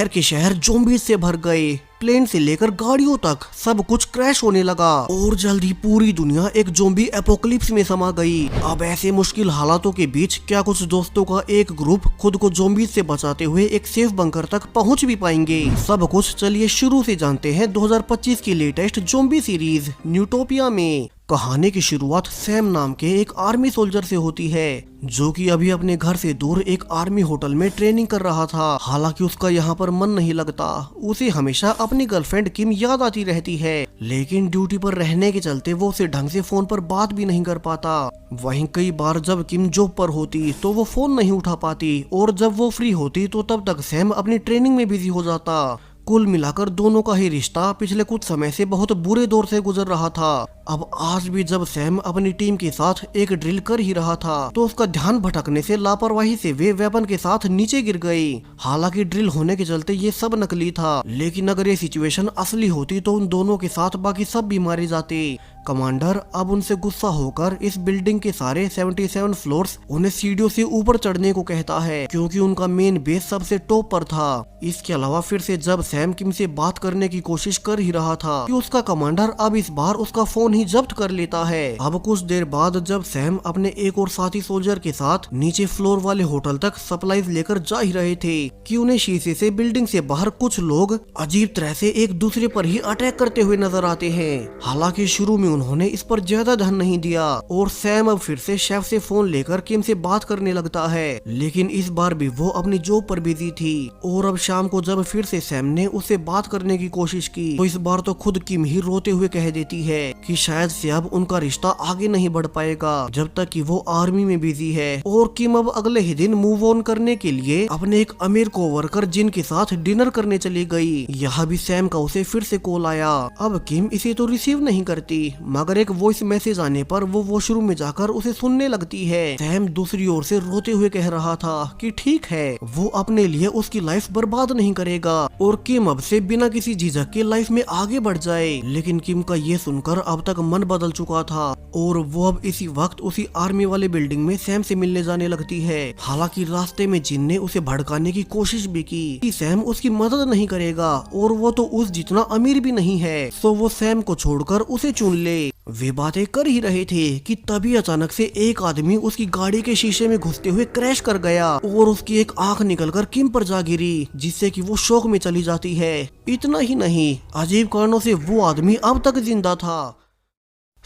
के शहर ज़ॉम्बी से भर गए। प्लेन से लेकर गाड़ियों तक सब कुछ क्रैश होने लगा और जल्द ही पूरी दुनिया एक ज़ॉम्बी एपोकलिप्स में समा गई। अब ऐसे मुश्किल हालातों के बीच क्या कुछ दोस्तों का एक ग्रुप खुद को ज़ॉम्बी से बचाते हुए एक सेफ बंकर तक पहुंच भी पाएंगे? सब कुछ चलिए शुरू से जानते हैं 2025 की लेटेस्ट ज़ॉम्बी सीरीज न्यूटोपिया में। कहानी की शुरुआत सैम नाम के एक आर्मी सोल्जर से होती है जो कि अभी अपने घर से दूर एक आर्मी होटल में ट्रेनिंग कर रहा था। हालांकि उसका यहाँ पर मन नहीं लगता, उसे हमेशा अपनी गर्लफ्रेंड किम याद आती रहती है, लेकिन ड्यूटी पर रहने के चलते वो उसे ढंग से फोन पर बात भी नहीं कर पाता। वहीं कई बार जब किम जॉब पर होती तो वो फोन नहीं उठा पाती और जब वो फ्री होती तो तब तक सैम अपनी ट्रेनिंग में बिजी हो जाता। कुल मिलाकर दोनों का ही रिश्ता पिछले कुछ समय से बहुत बुरे दौर से गुजर रहा था। अब आज भी जब सैम अपनी टीम के साथ एक ड्रिल कर ही रहा था तो उसका ध्यान भटकने से लापरवाही से वे वेपन के साथ नीचे गिर गई। हालांकि ड्रिल होने के चलते ये सब नकली था, लेकिन अगर ये सिचुएशन असली होती तो उन दोनों के साथ बाकी सब भी मारे जाते। कमांडर अब उनसे गुस्सा होकर इस बिल्डिंग के सारे 77 फ्लोर्स उन्हें सीढ़ियों से ऊपर चढ़ने को कहता है, क्योंकि उनका मेन बेस सबसे टॉप पर था। इसके अलावा फिर से जब सैम किम से बात करने की कोशिश कर ही रहा था कि उसका कमांडर अब इस बार उसका फोन ही जब्त कर लेता है। अब कुछ देर बाद जब सैम अपने एक और साथी सोल्जर के साथ नीचे फ्लोर वाले होटल तक सप्लाईज लेकर जा ही रहे थे कि उन्हें शीशे से बिल्डिंग से बाहर कुछ लोग अजीब तरह से एक दूसरे पर ही अटैक करते हुए नजर आते हैं। हालांकि शुरू में उन्होंने इस पर ज्यादा ध्यान नहीं दिया और सैम अब फिर से शेफ से फोन लेकर किम से बात करने लगता है, लेकिन इस बार भी वो अपनी जॉब पर बिजी थी। और अब शाम को जब फिर से सैम ने उससे बात करने की कोशिश की तो इस बार तो खुद किम ही रोते हुए कह देती है कि शायद से अब उनका रिश्ता आगे नहीं बढ़ पाएगा जब तक कि वो आर्मी में बिजी है। और किम अब अगले ही दिन मूव ऑन करने के लिए अपने एक अमीर कोवर्कर जिन के साथ डिनर करने चली गई। यहाँ भी सैम का उसे फिर से कॉल आया। अब किम इसे तो रिसीव नहीं करती, मगर एक वॉइस मैसेज आने पर वो वॉशरूम में जाकर उसे सुनने लगती है। सैम दूसरी ओर से रोते हुए कह रहा था कि ठीक है, वो अपने लिए उसकी लाइफ बर्बाद नहीं करेगा और किम अब से बिना किसी झिझक के लाइफ में आगे बढ़ जाए। लेकिन किम का ये सुनकर अब तक मन बदल चुका था और वो अब इसी वक्त उसी आर्मी वाले बिल्डिंग में सैम से मिलने जाने लगती है। हालांकि रास्ते में जिन ने उसे भड़काने की कोशिश भी की कि सैम उसकी मदद नहीं करेगा और वो तो उस जितना अमीर भी नहीं है, तो वो सैम को छोड़कर उसे चुन ले। वे बातें कर ही रहे थे कि तभी अचानक से एक आदमी उसकी गाड़ी के शीशे में घुसते हुए क्रैश कर गया और उसकी एक आंख निकलकर किम पर जा गिरी, जिससे कि वो शौक में चली जाती है। इतना ही नहीं, अजीब कारणों से वो आदमी अब तक जिंदा था।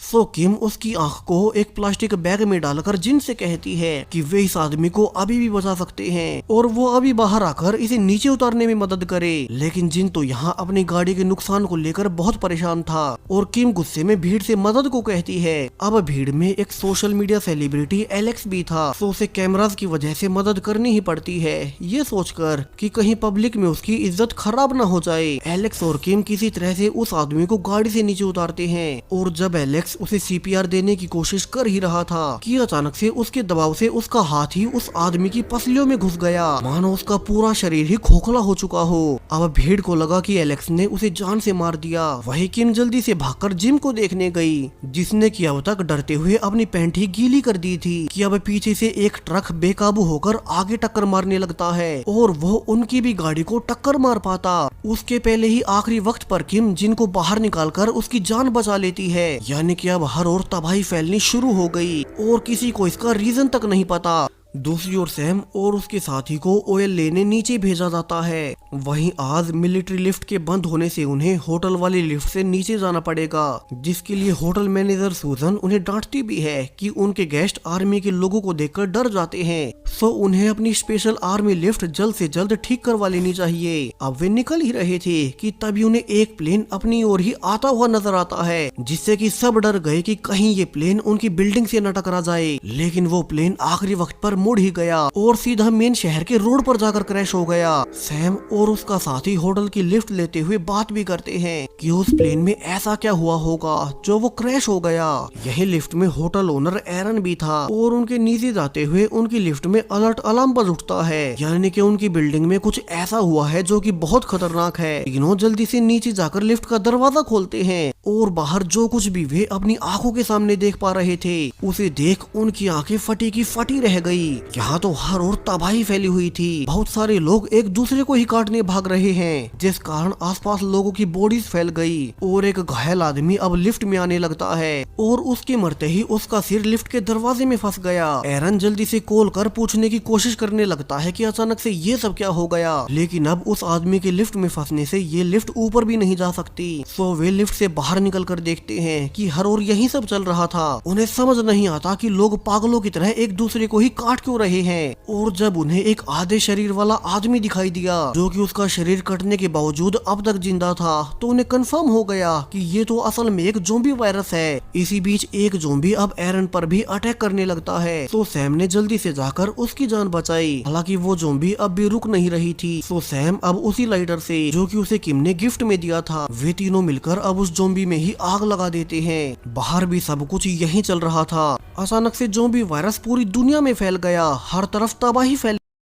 सो किम उसकी आंख को एक प्लास्टिक बैग में डालकर जिन से कहती है कि वे इस आदमी को अभी भी बचा सकते हैं और वो अभी बाहर आकर इसे नीचे उतारने में मदद करे। लेकिन जिन तो यहाँ अपनी गाड़ी के नुकसान को लेकर बहुत परेशान था और किम गुस्से में भीड़ से मदद को कहती है। अब भीड़ में एक सोशल मीडिया सेलिब्रिटी एलेक्स भी था, तो उसे कैमरास की वजह से मदद करनी ही पड़ती है, ये सोचकर कि कहीं पब्लिक में उसकी इज्जत खराब न हो जाए। एलेक्स और किम किसी तरह से उस आदमी को गाड़ी से नीचे उतारते हैं और जब एलेक्स उसे सीपीआर देने की कोशिश कर ही रहा था कि अचानक से उसके दबाव से उसका हाथ ही उस आदमी की पसलियों में घुस गया, मानो उसका पूरा शरीर ही खोखला हो चुका हो। अब भीड़ को लगा कि एलेक्स ने उसे जान से मार दिया। वही किम जल्दी से भागकर जिम को देखने गई, जिसने कि अब तक डरते हुए अपनी पैंट ही गीली कर दी थी कि अब पीछे से एक ट्रक बेकाबू होकर आगे टक्कर मारने लगता है और वो उनकी भी गाड़ी को टक्कर मार पाता। उसके पहले ही आखिरी वक्त पर किम जिन को बाहर निकालकर उसकी जान बचा लेती है। यानी कि अब हर ओर तबाही फैलनी शुरू हो गई और किसी को इसका रीजन तक नहीं पता। दूसरी ओर सैम और उसके साथी को ऑयल लेने नीचे भेजा जाता है। वहीं आज मिलिट्री लिफ्ट के बंद होने से उन्हें होटल वाली लिफ्ट से नीचे जाना पड़ेगा, जिसके लिए होटल मैनेजर सूजन उन्हें डांटती भी है कि उनके गेस्ट आर्मी के लोगों को देखकर डर जाते हैं, सो उन्हें अपनी स्पेशल आर्मी लिफ्ट जल्द से जल्द ठीक करवा लेनी चाहिए। अब वे निकल ही रहे थे कि तभी उन्हें एक प्लेन अपनी ओर ही आता हुआ नजर आता है, जिससे कि सब डर गए कि कहीं ये प्लेन उनकी बिल्डिंग से न टकरा जाए। लेकिन वो प्लेन आखिरी वक्त पर मुड़ ही गया और सीधा मेन शहर के रोड पर जाकर क्रैश हो गया। सैम और उसका साथी होटल की लिफ्ट लेते हुए बात भी करते हैं कि उस प्लेन में ऐसा क्या हुआ होगा जो वो क्रैश हो गया। यही लिफ्ट में होटल ओनर एरन भी था और उनके नीचे जाते हुए उनकी लिफ्ट में अलर्ट अलार्म बज उठता है, यानी कि उनकी बिल्डिंग में कुछ ऐसा हुआ है जो कि बहुत खतरनाक है। तीनों जल्दी से नीचे जाकर लिफ्ट का दरवाजा खोलते हैं और बाहर जो कुछ भी वे अपनी आंखों के सामने देख पा रहे थे उसे देख उनकी आंखें फटी की फटी रह गई। यहाँ तो हर ओर तबाही फैली हुई थी। बहुत सारे लोग एक दूसरे को ही काटने भाग रहे हैं, जिस कारण आसपास लोगों की बॉडीज फैल गई और एक घायल आदमी अब लिफ्ट में आने लगता है और उसके मरते ही उसका सिर लिफ्ट के दरवाजे में फंस गया। एरन जल्दी से कॉल कर पूछने की कोशिश करने लगता है कि अचानक से ये सब क्या हो गया, लेकिन अब उस आदमी के लिफ्ट में फंसने से ये लिफ्ट ऊपर भी नहीं जा सकती। सो वे लिफ्ट से बाहर निकल कर देखते हैं कि हर ओर यही सब चल रहा था। उन्हें समझ नहीं आता कि लोग पागलों की तरह एक दूसरे को ही काट क्यों रहे हैं। और जब उन्हें एक आधे शरीर वाला आदमी दिखाई दिया जो कि उसका शरीर कटने के बावजूद अब तक जिंदा था, तो उन्हें कंफर्म हो गया कि ये तो असल में एक ज़ॉम्बी वायरस है। इसी बीच एक ज़ॉम्बी अब एरन पर भी अटैक करने लगता है। तो सैम ने जल्दी से जाकर उसकी जान बचाई। हालांकि वो ज़ॉम्बी अब भी रुक नहीं रही थी। तो सैम अब उसी लाइटर से जो कि उसे किम ने गिफ्ट में दिया था, वे तीनों मिलकर अब उस ज़ॉम्बी में ही आग लगा देते हैं। बाहर भी सब कुछ यही चल रहा था। अचानक से ज़ॉम्बी वायरस पूरी दुनिया में फैल गया। हर तरफ तबाही फैल